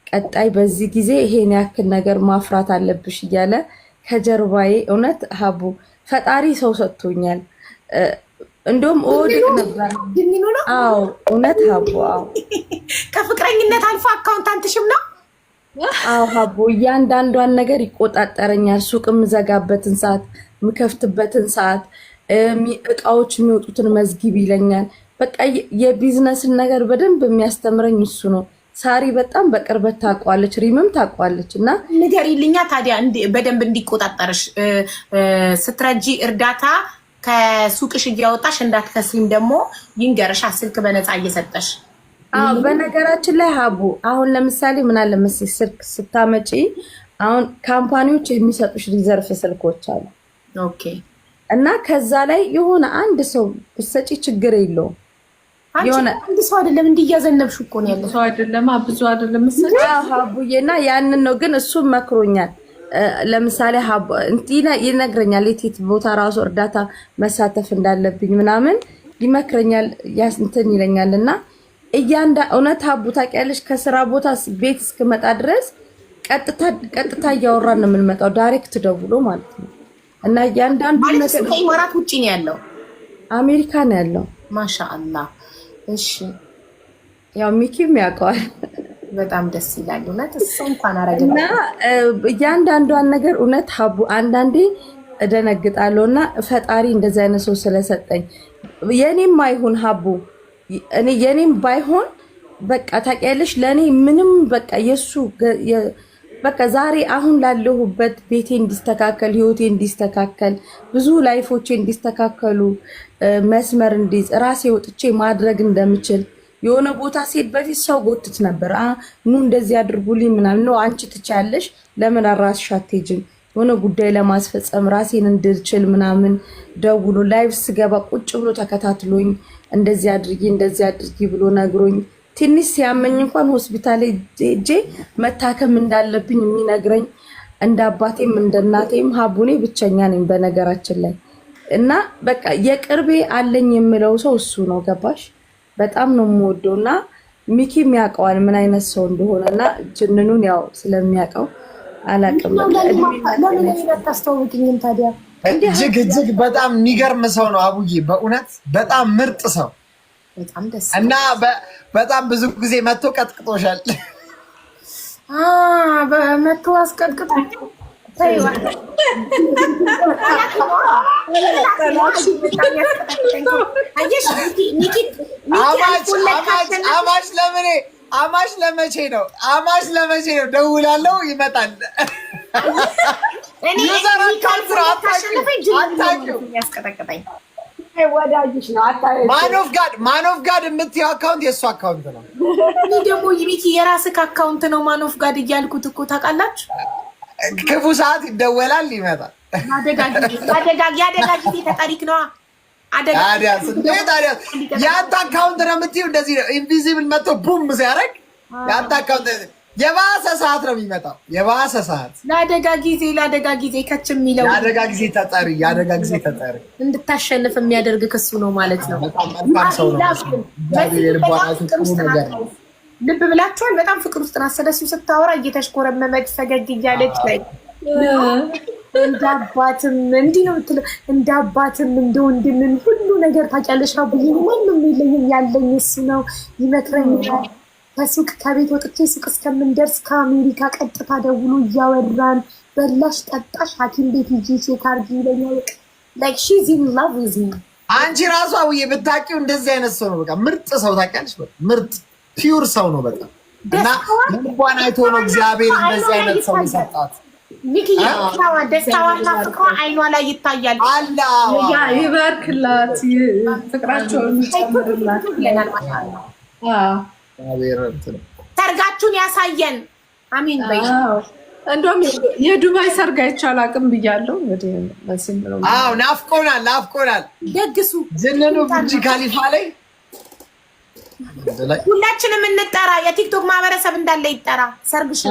ቀጣይ በዚህ ጊዜ ይሄን ያክል ነገር ማፍራት አለብሽ እያለ ከጀርባዬ እውነት ሀቡ ፈጣሪ ሰው ሰጥቶኛል። እንደውም እወድቅ ነበር። አዎ እውነት ሀቡ። አዎ ከፍቅረኝነት አልፎ አካውንታንትሽም ነው። አዎ ሀቡ እያንዳንዷን ነገር ይቆጣጠረኛል። ሱቅ የምዘጋበትን ሰዓት፣ የምከፍትበትን ሰዓት፣ እቃዎች የሚወጡትን መዝጊብ ይለኛል። በቃ የቢዝነስን ነገር በደንብ የሚያስተምረኝ እሱ ነው። ሳሪ በጣም በቅርበት ታውቀዋለች፣ ሪምም ታውቀዋለች። እና ንገሪልኛ ታዲያ በደንብ እንዲቆጣጠርሽ ስትረጂ እርዳታ ከሱቅሽ እያወጣሽ እንዳትከስሪም ደግሞ ይንገርሽ ስልክ በነፃ እየሰጠሽ። በነገራችን ላይ ሀቡ አሁን ለምሳሌ ምን አለ መሰለሽ ስልክ ስታመጪ አሁን ካምፓኒዎች የሚሰጡሽ ሪዘርቭ ስልኮች አሉ። ኦኬ። እና ከዛ ላይ የሆነ አንድ ሰው ብትሰጪ ችግር የለውም። የሆነ አንድ ሰው አይደለም እንዲያዘነብሽ እኮ ነው ያለው። ሰው አይደለም ብዙ አይደለም መሰለኝ። ሀቡዬና ያንን ነው ግን እሱም መክሮኛል። ለምሳሌ ሀቡ ይነግረኛል የት ቦታ ራሱ እርዳታ መሳተፍ እንዳለብኝ ምናምን ይመክረኛል፣ እንትን ይለኛል። እና እውነት ሀቡ ታውቂያለሽ ከስራ ቦታ ቤት እስክመጣ ድረስ ቀጥታ እያወራን ነው የምንመጣው፣ ዳይሬክት ደውሎ ማለት ነው። እና እያንዳንዱ ነገር ከኢማራት ውጭ ነው ያለው፣ አሜሪካ ነው ያለው። ማሻአላህ። እሺ ያው ሚኪም ያውቀዋል። በጣም ደስ ይላል እውነት። እሱ እንኳን አረጋግጥ እና እያንዳንዷን ነገር እውነት ሀቡ አንዳንዴ እደነግጣለሁ። እና ፈጣሪ እንደዚህ አይነት ሰው ስለሰጠኝ የኔም አይሁን ሀቡ እኔ የኔም ባይሆን በቃ ታውቂያለሽ ለኔ ምንም በቃ የሱ በቃ ዛሬ አሁን ላለሁበት ቤቴ እንዲስተካከል ህይወቴ እንዲስተካከል ብዙ ላይፎቼ እንዲስተካከሉ መስመር እንዲይዝ ራሴ ወጥቼ ማድረግ እንደምችል የሆነ ቦታ ሴት በፊት ሰው ጎትት ነበር። ኑ እንደዚህ አድርጉልኝ ምናምን ነው። አንቺ ትቻለሽ ለምን ራስሽ አትሄጂም? የሆነ ጉዳይ ለማስፈጸም ራሴን እንድችል ምናምን ደውሎ ላይቭ ስገባ ቁጭ ብሎ ተከታትሎኝ እንደዚህ አድርጊ ብሎ ነግሮኝ ትንሽ ሲያመኝ እንኳን ሆስፒታል ሄጄ መታከም እንዳለብኝ የሚነግረኝ እንደ አባቴም እንደ እናቴም ሀቡኔ ብቸኛ ነኝ በነገራችን ላይ። እና በቃ የቅርቤ አለኝ የምለው ሰው እሱ ነው። ገባሽ? በጣም ነው የምወደው። እና ሚኪም ያውቀዋል ምን አይነት ሰው እንደሆነ እና ጅንኑን ያው ስለሚያውቀው አላውቅም። ታስተዋውቂኝም ታዲያ? እጅግ በጣም የሚገርም ሰው ነው አቡዬ፣ በእውነት በጣም ምርጥ ሰው እና በጣም ብዙ ጊዜ መጥቶ ቀጥቅጦሻል። መጥቶ አስቀጥቅጦ አማሽ ለመቼ ነው? ደውላለሁ ይመጣል። ወዳጅሽ ነው። ማን ኦፍ ጋድ የምትይው አካውንት የእሱ አካውንት ነው። እኔ ደግሞ ይቤት የራስህ አካውንት ነው ማን ኦፍ ጋድ እያልኩት እኮ ታውቃላችሁ። ክፉ ሰዓት ይደወላል ይመጣል። የአደጋ ጊዜ ተጠሪክ ነዋ። የአንተ አካውንት ነው የምትይው። እንደዚህ ነው ኢንቪዚብል መጥቶ ቡም ሲያደርግ የአንተ አካውንት የባሰ ሰዓት ነው የሚመጣው። የባሰ ሰዓት ለአደጋ ጊዜ ከች የሚለው የአደጋ ጊዜ ተጠሪ እንድታሸንፍ የሚያደርግ ክሱ ነው ማለት ነው። ልብ ብላችኋል። በጣም ፍቅር ውስጥ ናት። ስለሱ ስታወራ እየተሽኮረመመች ፈገግ እያለች ላይ እንዳባትም እንዲህ ነው የምትለው። እንዳባትም እንደ ወንድምም ሁሉ ነገር ታውቂያለሽ። አቡዬ ማንም የለኝም ያለኝ እሱ ነው ይመክረኛል። ከሱቅ ከቤት ወጥቼ ሱቅ እስከምንደርስ ከአሜሪካ ቀጥታ ደውሎ እያወራን በላሽ ጠጣሽ ሐኪም ቤት ሂጂ ቼክ አድርጊ ይለኛል። ላይክ ሺዝ ኢን ላቭ ዊዝ ሚ። አንቺ ራሷ ውዬ ብታውቂው እንደዚህ አይነት ሰው ነው። በቃ ምርጥ ሰው ታውቂያለሽ። በቃ ምርጥ ፒውር ሰው ነው በቃ እና ልቧን አይቶ ነው እግዚአብሔር እንደዚህ አይነት ሰው የሰጣት። ሚኪ ደስታዋና ፍቅሯ አይኗ ላይ ይታያል። ያ ይባርክላት፣ ፍቅራቸውን ይጨምርላት። ሰርጋችሁን ያሳየን። አሚን በይ። እንደውም የዱባይ ሰርግ አይቻል አቅም ብያለሁ። አዎ ናፍቆናል። ደግሱ ዝንኑ ብጂ ካሊፋ ላይ ሁላችንም እንጠራ። የቲክቶክ ማህበረሰብ እንዳለ ይጠራ። ሰርግሽ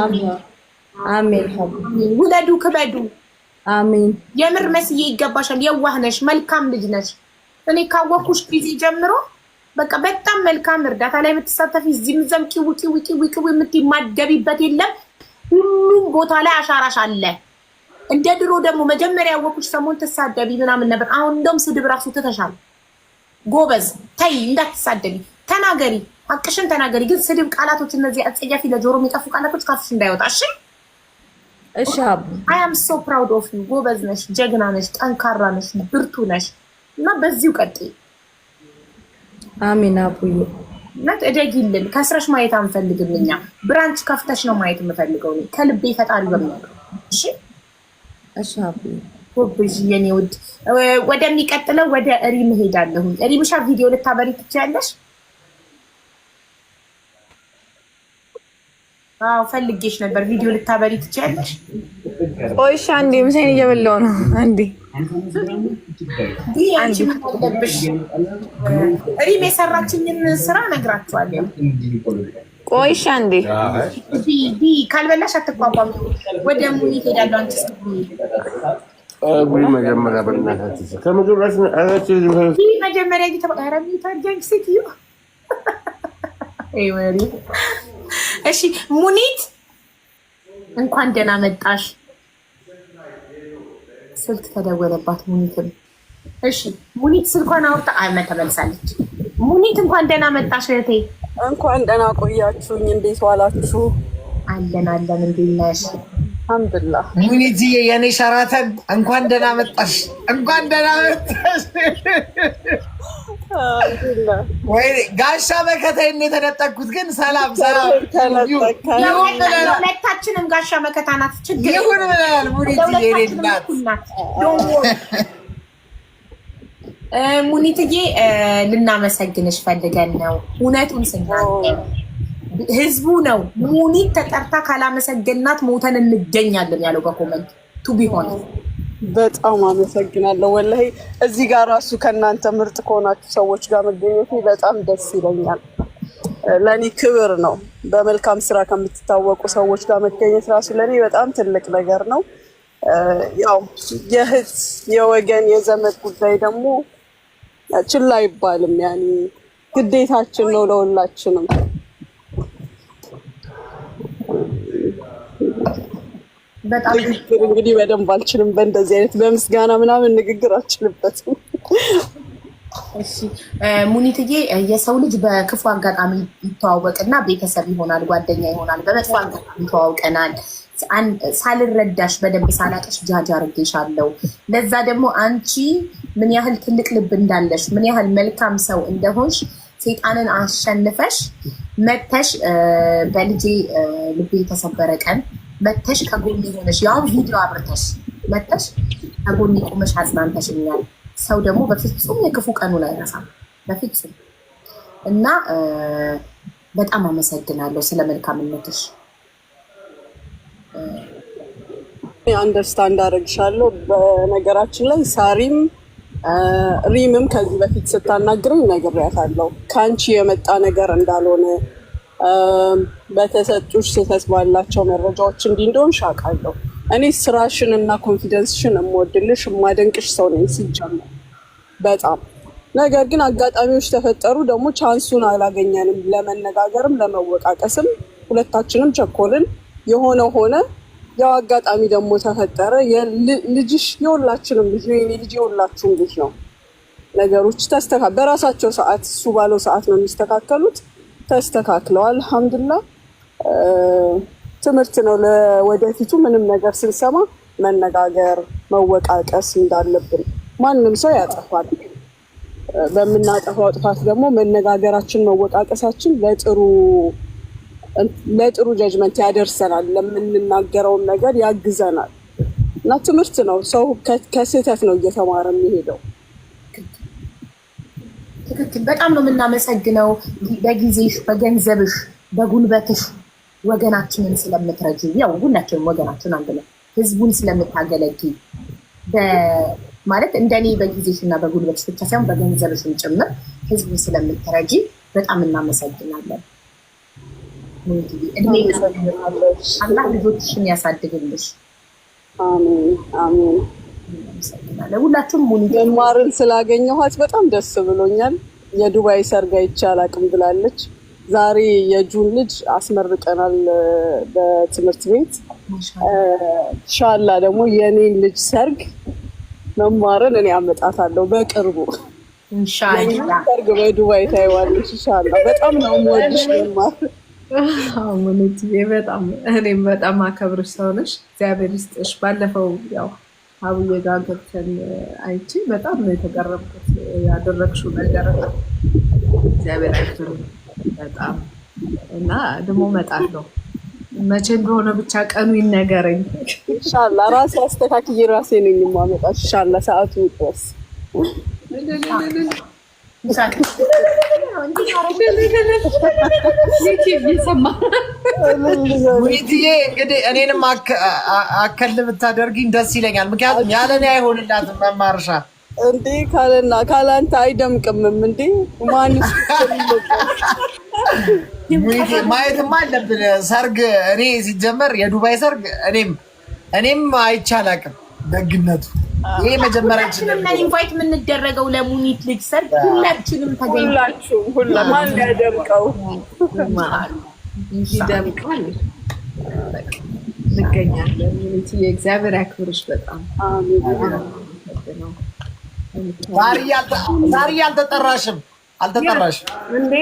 አሜን። ውለዱ፣ ክበዱ። አሜን። የምር መስዬ ይገባሻል። የዋህ ነሽ፣ መልካም ልጅ ነሽ። እኔ ካወኩሽ ጊዜ ጀምሮ በቃ በጣም መልካም እርዳታ ላይ የምትሳተፊ እዚህም እዛም ቂው የምትማደቢበት የለም። ሁሉም ቦታ ላይ አሻራሽ አለ። እንደ ድሮ ደግሞ መጀመሪያ ያወኩሽ ሰሞን ትሳደቢ ምናምን ነበር። አሁን እንደውም ስድብ ራሱ ትተሻል። ጎበዝ ተይ፣ እንዳትሳደቢ፣ ተናገሪ፣ ሀቅሽን ተናገሪ። ግን ስድብ ቃላቶች፣ እነዚህ አጸያፊ ለጆሮ የሚጠፉ ቃላቶች ካፍሽ እንዳይወጣ እሺ። እሺ አቡ አይ አም ሶ ፕራውድ ኦፍ ዩ። ጎበዝ ነሽ፣ ጀግና ነሽ፣ ጠንካራ ነሽ፣ ብርቱ ነሽ እና በዚሁ ቀጥይ። አሜን አቡዬ። እናት እደጊልን። ከስረሽ ማየት አንፈልግም እኛ። ብራንች ከፍተሽ ነው ማየት የምፈልገው ከልቤ ፈጣሪ በሚያውቀው። እሺ እሺ አቡዬ። ጎብዥ የኔ ውድ። ወደሚቀጥለው ወደ ሪም ሄዳለሁ። ሪምሻ ቪዲዮ ልታበሪ ትችያለሽ? አዎ ፈልጌሽ ነበር። ቪዲዮ ልታበሪ ትችያለሽ? ቆይ እሺ፣ አንዴ ምሳዬን እየበላሁ ነው። አንዴ አንቺ አለብሽ። ሪም የሰራችኝን ስራ እነግራችኋለሁ። ቆይ እሺ፣ አንዴ ካልበላሽ አትቋቋም። ወደ ሙኒት ሄዳለሁ። አንቺ መጀመሪያ በእናታችሁ መጀመሪያ ጊዜ ሴትዮ። እሺ ሙኒት እንኳን ደህና መጣሽ። ስልክ ተደወለባት ሙኒትም። እሺ ሙኒት ስልኳን አውርታ ተመልሳለች። ሙኒት እንኳን ደህና መጣሽ እህቴ። እንኳን ደህና ቆያችሁኝ። እንዴት ዋላችሁ? አለን እንዴት ነሽ? አልሐምዱሊላህ። ሙኒትዬ የኔ ሸራተን እንኳን ደህና መጣሽ። እንኳን ደህና መጣሽ። ወይ ጋሻ መከታዬን የተነጠቅኩት ግን ሰላም ሁለታችንም ጋሻ መከታ ናት። ችግር ይሁን ብለናል። ሙኒትዬ ናት። ሙኒትዬ ልናመሰግንሽ ፈልገን ነው። እውነቱን ስናገር ህዝቡ ነው ሙኒት ተጠርታ ካላመሰገናት ሞተን እንገኛለን ያለው በኮመንት ቱ ቢሆን። በጣም አመሰግናለሁ። ወላሂ እዚህ ጋር ራሱ ከእናንተ ምርጥ ከሆናችሁ ሰዎች ጋር መገኘት በጣም ደስ ይለኛል። ለእኔ ክብር ነው። በመልካም ስራ ከምትታወቁ ሰዎች ጋር መገኘት ራሱ ለእኔ በጣም ትልቅ ነገር ነው። ያው የእህት የወገን የዘመድ ጉዳይ ደግሞ ችላ አይባልም። ያኔ ግዴታችን ነው ለሁላችንም። በጣም እንግዲህ በደንብ አልችልም። በእንደዚህ አይነት በምስጋና ምናምን ንግግር አልችልበትም። እሺ ሙኒትዬ፣ የሰው ልጅ በክፉ አጋጣሚ ይተዋወቅና ቤተሰብ ይሆናል፣ ጓደኛ ይሆናል። በመጥፎ አጋጣሚ ተዋውቀናል። ሳልረዳሽ በደንብ ሳላቀሽ ጃጃ አድርጌሻለሁ። ለዛ ደግሞ አንቺ ምን ያህል ትልቅ ልብ እንዳለሽ፣ ምን ያህል መልካም ሰው እንደሆንሽ ሴጣንን አሸንፈሽ መተሽ በልጄ ልቤ የተሰበረ ቀን መተሽ ከጎኔ ሆነሽ ያው ቪዲዮ አብርተሽ መተሽ ከጎኔ ቆመሽ አጽናንተሽኛል። ሰው ደግሞ በፍጹም የክፉ ቀኑን አይረሳም፣ በፍጹም እና በጣም አመሰግናለሁ ስለ መልካምነትሽ። አንደርስታንድ አደርግሻለሁ። በነገራችን ላይ ሳሪም ሪምም ከዚህ በፊት ስታናግረኝ ነግሬያታለሁ ከአንቺ የመጣ ነገር እንዳልሆነ በተሰጡሽ ስህተት ባላቸው መረጃዎች እንዲህ እንደሆንሽ አውቃለሁ። እኔ ስራሽን እና ኮንፊደንስሽን የምወድልሽ የማደንቅሽ ሰው ነኝ ሲጀመር በጣም። ነገር ግን አጋጣሚዎች ተፈጠሩ፣ ደግሞ ቻንሱን አላገኘንም ለመነጋገርም ለመወቃቀስም። ሁለታችንም ቸኮልን፣ የሆነ ሆነ። ያው አጋጣሚ ደግሞ ተፈጠረ። ልጅሽ የሁላችንም ልጅ ነው፣ የኔ ልጅ የሁላችሁም ልጅ ነው። ነገሮች በራሳቸው ሰዓት እሱ ባለው ሰዓት ነው የሚስተካከሉት። ተስተካክለዋል። አልሐምዱሊላህ ትምህርት ነው ለወደፊቱ። ምንም ነገር ስንሰማ መነጋገር፣ መወቃቀስ እንዳለብን። ማንም ሰው ያጠፋል። በምናጠፋው ጥፋት ደግሞ መነጋገራችን፣ መወቃቀሳችን ለጥሩ ጀጅመንት ያደርሰናል፣ ለምንናገረውን ነገር ያግዘናል እና ትምህርት ነው። ሰው ከስህተት ነው እየተማረ የሚሄደው። ትክክል። በጣም ነው የምናመሰግነው በጊዜሽ፣ በገንዘብሽ፣ በጉልበትሽ ወገናችንን ስለምትረጂ፣ ያው ሁላችንም ወገናችን አንድ ነው፣ ህዝቡን ስለምታገለጊ ማለት እንደኔ በጊዜሽ እና በጉልበትሽ ብቻ ሳይሆን በገንዘብሽም ጭምር ህዝቡን ስለምትረጂ በጣም እናመሰግናለን። እድሜ አላህ ልጆችሽን ያሳድግልሽ። አሜን አሜን። ሁላችሁም መማርን ስላገኘኋት በጣም ደስ ብሎኛል። የዱባይ ሰርግ አይቼ አላውቅም ብላለች። ዛሬ የጁን ልጅ አስመርቀናል በትምህርት ቤት። ኢንሻአላ ደግሞ የኔን ልጅ ሰርግ መማርን እኔ አመጣታለሁ በቅርቡ። ኢንሻአላ ሰርግ በዱባይ ታይዋለሽ። ኢንሻአላ በጣም ነው የምወድሽ መማር። አሁንት በጣም እኔም በጣም አከብርሽ ሰው ነሽ። እግዚአብሔር ይስጥሽ። ባለፈው ያው አቡዬ ጋር ገብተን አይቼ በጣም ነው የተገረምኩት ያደረግሽው ነገር። እግዚአብሔር አይቶልኝ በጣም እና ደግሞ እመጣለሁ። መቼ እንደሆነ ብቻ ቀኑ ይነገረኝ። ኢንሻአላህ ራሴ አስተካክዬ ራሴ ነኝ የማመጣሽ። ኢንሻአላህ ሰዓቱ ይድረስ። ሙኒትዬ እንግዲህ እኔንም አከል ብታደርጊኝ ደስ ይለኛል። ምክንያቱም ያለኔ አይሆንላትም መማርሻ እንዴ ካላንተ አይደምቅምም እንዴ ማን ማየትም አለብን። ሰርግ እኔ ሲጀመር የዱባይ ሰርግ እኔም አይቻላቅም ደግነቱ። ይሄ መጀመሪያችን ነው ኢንቫይት የምንደረገው ለሙኒት ልጅ ሰርግ ሁላችንም ተገኝታችሁ ማን ያደምቀው ይደምቃል። እንገኛለን። ሙኒት የእግዚአብሔር ያክብርሽ በጣም አሜን። ዛሬ አልተጠራሽም እንዴ?